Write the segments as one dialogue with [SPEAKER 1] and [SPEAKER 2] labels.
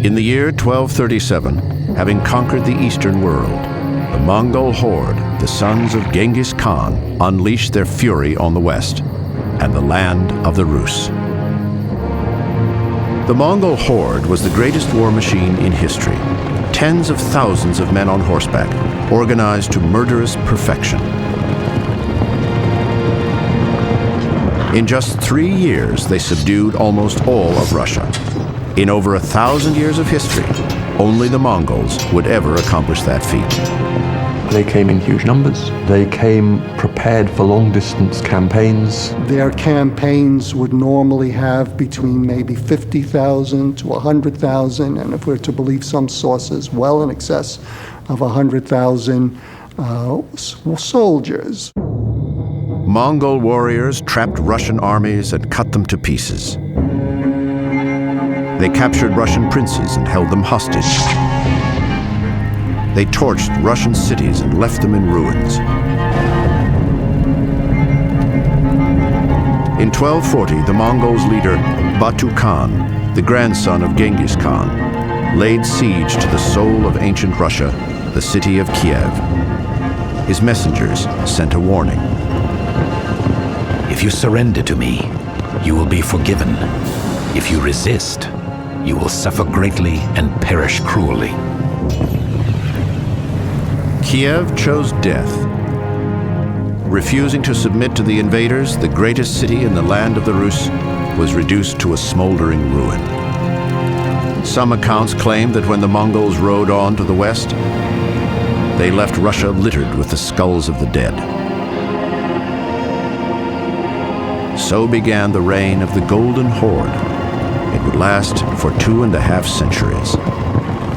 [SPEAKER 1] In the year 1237, having conquered the eastern world, the Mongol horde, the sons of Genghis Khan, unleashed their fury on the west and the land of the Rus. The Mongol horde was the greatest war machine in history. Tens of thousands of men on horseback, organized to murderous perfection. In just 3 years, they subdued almost all of Russia. In over 1,000 years of history, only the Mongols would ever accomplish that feat.
[SPEAKER 2] They came in huge numbers. They came prepared for long-distance campaigns.
[SPEAKER 3] Their campaigns would normally have between maybe 50,000 to 100,000, and if we're to believe some sources, well in excess of 100,000 soldiers.
[SPEAKER 1] Mongol warriors trapped Russian armies and cut them to pieces. They captured Russian princes and held them hostage. They torched Russian cities and left them in ruins. In 1240, the Mongols' leader, Batu Khan, the grandson of Genghis Khan, laid siege to the soul of ancient Russia, the city of Kiev. His messengers sent a warning.
[SPEAKER 4] If you surrender to me, you will be forgiven. If you resist, you will suffer greatly and perish cruelly.
[SPEAKER 1] Kiev chose death. Refusing to submit to the invaders, the greatest city in the land of the Rus was reduced to a smoldering ruin. Some accounts claim that when the Mongols rode on to the west, they left Russia littered with the skulls of the dead. So began the reign of the Golden Horde. It would last for 2.5 centuries.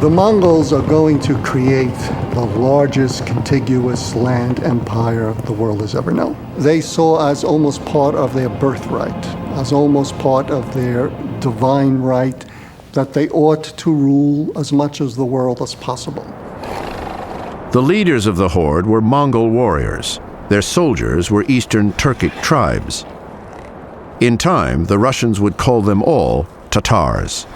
[SPEAKER 3] The Mongols are going to create the largest contiguous land empire the world has ever known. They saw as almost part of their birthright, as almost part of their divine right, that they ought to rule as much as the world as possible.
[SPEAKER 1] The leaders of the horde were Mongol warriors. Their soldiers were Eastern Turkic tribes. In time, the Russians would call them all Tatars.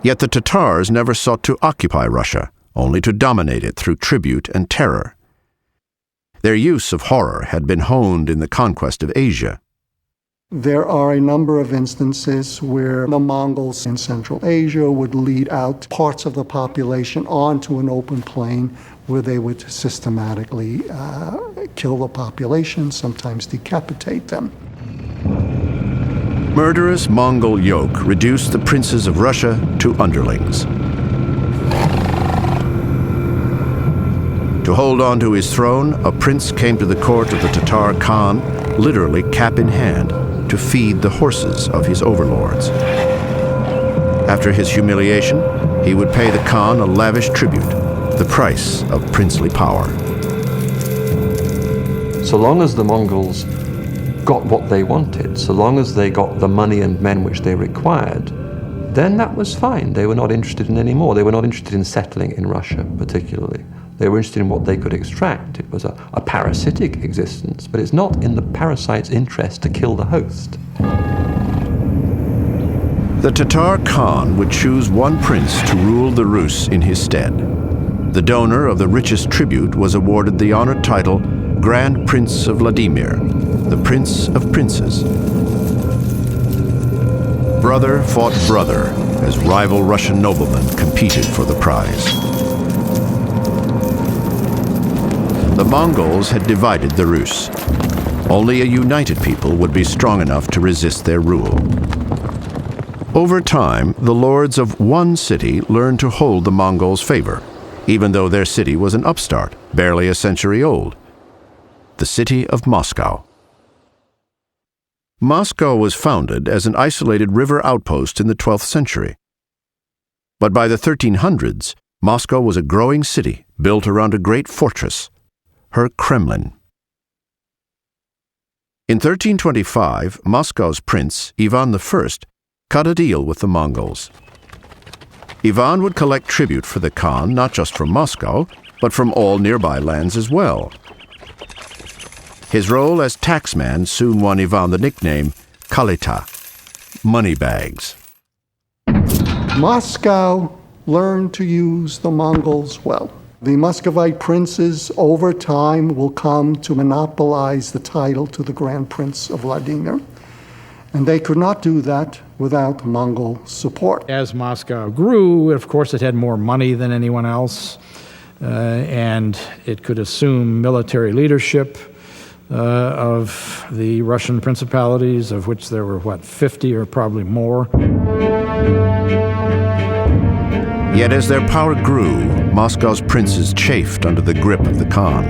[SPEAKER 1] Yet the Tatars never sought to occupy Russia, only to dominate it through tribute and terror. Their use of horror had been honed in the conquest of Asia.
[SPEAKER 3] There are a number of instances where the Mongols in Central Asia would lead out parts of the population onto an open plain where they would systematically kill the population, sometimes decapitate them.
[SPEAKER 1] Murderous Mongol yoke reduced the princes of Russia to underlings. To hold on to his throne, a prince came to the court of the Tatar Khan, literally cap in hand, to feed the horses of his overlords. After his humiliation, he would pay the Khan a lavish tribute, the price of princely power.
[SPEAKER 2] So long as the Mongols got what they wanted, so long as they got the money and men which they required, then that was fine. They were not interested in any more. They were not interested in settling in Russia particularly. They were interested in what they could extract. It was a parasitic existence, but it's not in the parasite's interest to kill the host.
[SPEAKER 1] The Tatar Khan would choose one prince to rule the Rus in his stead. The donor of the richest tribute was awarded the honored title Grand Prince of Vladimir, the Prince of Princes. Brother fought brother as rival Russian noblemen competed for the prize. The Mongols had divided the Rus. Only a united people would be strong enough to resist their rule. Over time, the lords of one city learned to hold the Mongols' favor, even though their city was an upstart, barely a century old. The city of Moscow. Moscow was founded as an isolated river outpost in the 12th century. But by the 1300s, Moscow was a growing city built around a great fortress, her Kremlin. In 1325, Moscow's prince, Ivan I, cut a deal with the Mongols. Ivan would collect tribute for the Khan not just from Moscow, but from all nearby lands as well. His role as taxman soon won Ivan the nickname Kalita, moneybags.
[SPEAKER 3] Moscow learned to use the Mongols well. The Muscovite princes, over time, will come to monopolize the title to the Grand Prince of Vladimir. And they could not do that without Mongol support.
[SPEAKER 5] As Moscow grew, of course, it had more money than anyone else, and it could assume military leadership of the Russian principalities, of which there were, 50 or probably more.
[SPEAKER 1] Yet as their power grew, Moscow's princes chafed under the grip of the Khan.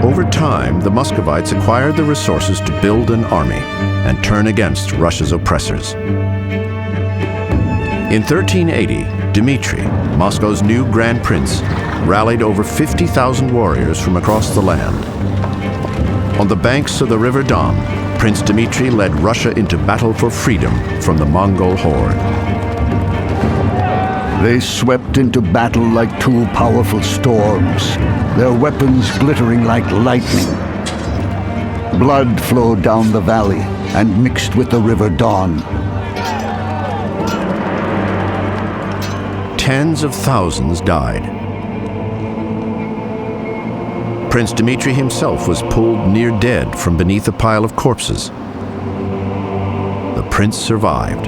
[SPEAKER 1] Over time, the Muscovites acquired the resources to build an army and turn against Russia's oppressors. In 1380, Dmitry, Moscow's new Grand Prince, rallied over 50,000 warriors from across the land. On the banks of the River Don, Prince Dmitry led Russia into battle for freedom from the Mongol horde.
[SPEAKER 6] They swept into battle like two powerful storms, their weapons glittering like lightning. Blood flowed down the valley and mixed with the River Don.
[SPEAKER 1] Tens of thousands died. Prince Dmitry himself was pulled near dead from beneath a pile of corpses. The prince survived.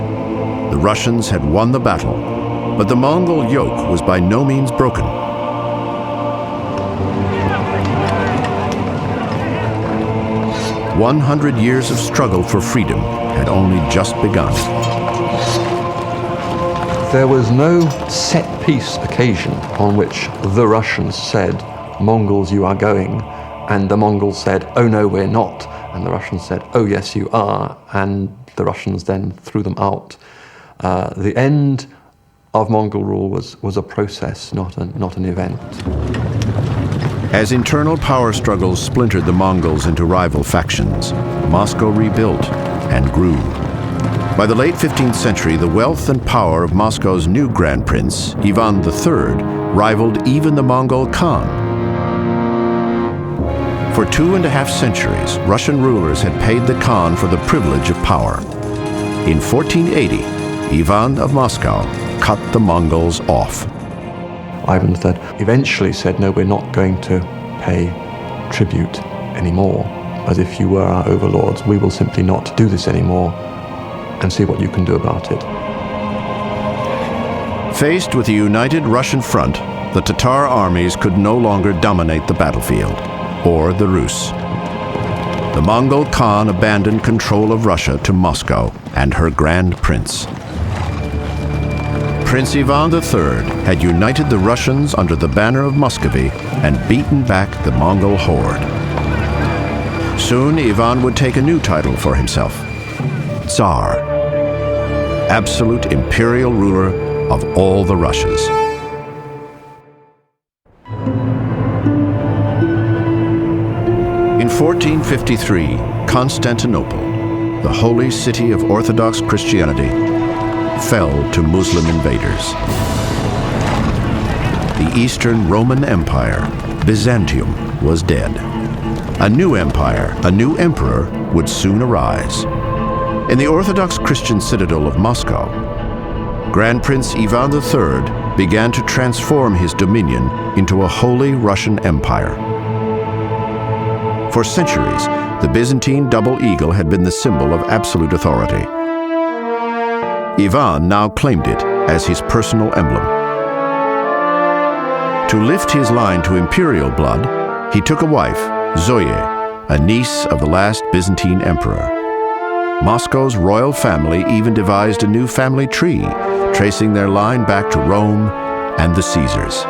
[SPEAKER 1] The Russians had won the battle, but the Mongol yoke was by no means broken. 100 years of struggle for freedom had only just begun.
[SPEAKER 2] There was no set-piece occasion on which the Russians said, "Mongols, you are going," and the Mongols said, "Oh no, we're not," and the Russians said, "Oh yes, you are," and the Russians then threw them out. The end of Mongol rule was a process, not an event.
[SPEAKER 1] As internal power struggles splintered the Mongols into rival factions, Moscow rebuilt and grew. By the late 15th century, the wealth and power of Moscow's new Grand Prince, Ivan III, rivaled even the Mongol Khan. For 2.5 centuries, Russian rulers had paid the Khan for the privilege of power. In 1480, Ivan of Moscow cut the Mongols off.
[SPEAKER 2] Ivan III eventually said, "No, we're not going to pay tribute anymore, as if you were our overlords. We will simply not do this anymore, and see what you can do about it."
[SPEAKER 1] Faced with a united Russian front, the Tatar armies could no longer dominate the battlefield, or the Rus. The Mongol Khan abandoned control of Russia to Moscow and her Grand Prince. Prince Ivan III had united the Russians under the banner of Muscovy and beaten back the Mongol horde. Soon, Ivan would take a new title for himself, Tsar, absolute imperial ruler of all the Russias. In 1453, Constantinople, the holy city of Orthodox Christianity, fell to Muslim invaders. The Eastern Roman Empire, Byzantium, was dead. A new empire, a new emperor, would soon arise. In the Orthodox Christian citadel of Moscow, Grand Prince Ivan III began to transform his dominion into a holy Russian empire. For centuries, the Byzantine double eagle had been the symbol of absolute authority. Ivan now claimed it as his personal emblem. To lift his line to imperial blood, he took a wife, Zoe, a niece of the last Byzantine emperor. Moscow's royal family even devised a new family tree, tracing their line back to Rome and the Caesars.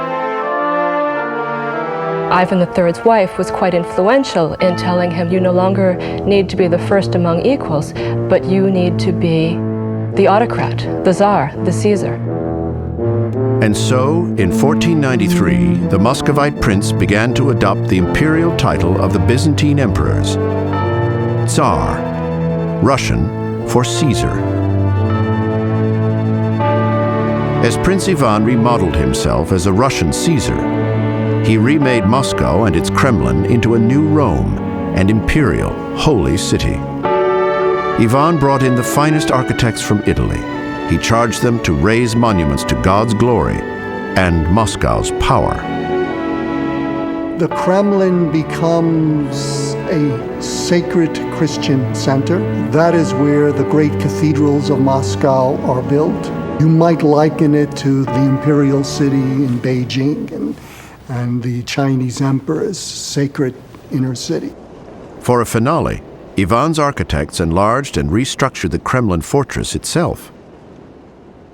[SPEAKER 7] Ivan III's wife was quite influential in telling him, "You no longer need to be the first among equals, but you need to be the autocrat, the Tsar, the Caesar."
[SPEAKER 1] And so, in 1493, the Muscovite prince began to adopt the imperial title of the Byzantine emperors, Tsar, Russian for Caesar. As Prince Ivan remodeled himself as a Russian Caesar, he remade Moscow and its Kremlin into a new Rome, an imperial, holy city. Ivan brought in the finest architects from Italy. he charged them to raise monuments to God's glory and Moscow's power.
[SPEAKER 3] The Kremlin becomes a sacred Christian center. That is where the great cathedrals of Moscow are built. You might liken it to the imperial city in Beijing and the Chinese emperor's sacred inner city.
[SPEAKER 1] For a finale, Ivan's architects enlarged and restructured the Kremlin fortress itself.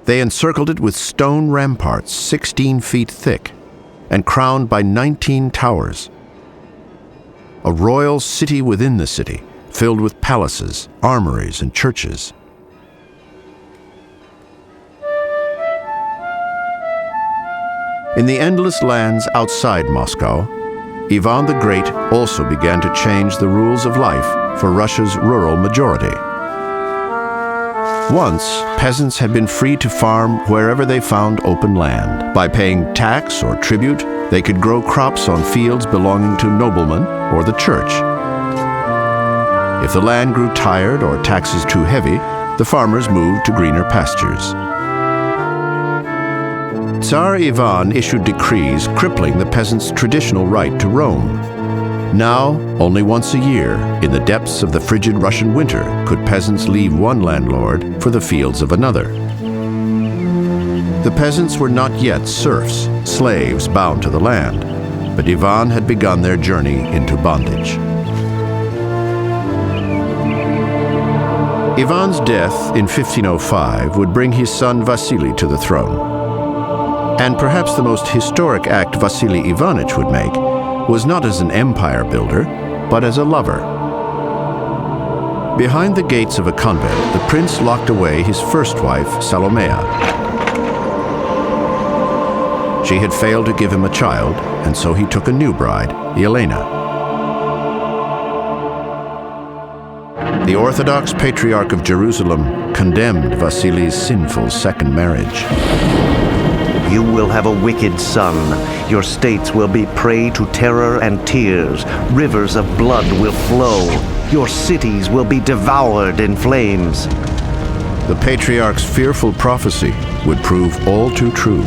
[SPEAKER 1] They encircled it with stone ramparts 16 feet thick and crowned by 19 towers. A royal city within the city, filled with palaces, armories, and churches. In the endless lands outside Moscow, Ivan the Great also began to change the rules of life for Russia's rural majority. Once, peasants had been free to farm wherever they found open land. By paying tax or tribute, they could grow crops on fields belonging to noblemen or the church. If the land grew tired or taxes too heavy, the farmers moved to greener pastures. Tsar Ivan issued decrees crippling the peasants' traditional right to roam. Now, only once a year, in the depths of the frigid Russian winter, could peasants leave one landlord for the fields of another. The peasants were not yet serfs, slaves bound to the land, but Ivan had begun their journey into bondage. Ivan's death in 1505 would bring his son Vasily to the throne. And perhaps the most historic act Vasily Ivanich would make was not as an empire builder, but as a lover. Behind the gates of a convent, the prince locked away his first wife, Salomea. She had failed to give him a child, and so he took a new bride, Yelena. The Orthodox Patriarch of Jerusalem condemned Vasily's sinful second marriage.
[SPEAKER 8] You will have a wicked son. Your states will be prey to terror and tears. Rivers of blood will flow. Your cities will be devoured in flames.
[SPEAKER 1] The patriarch's fearful prophecy would prove all too true.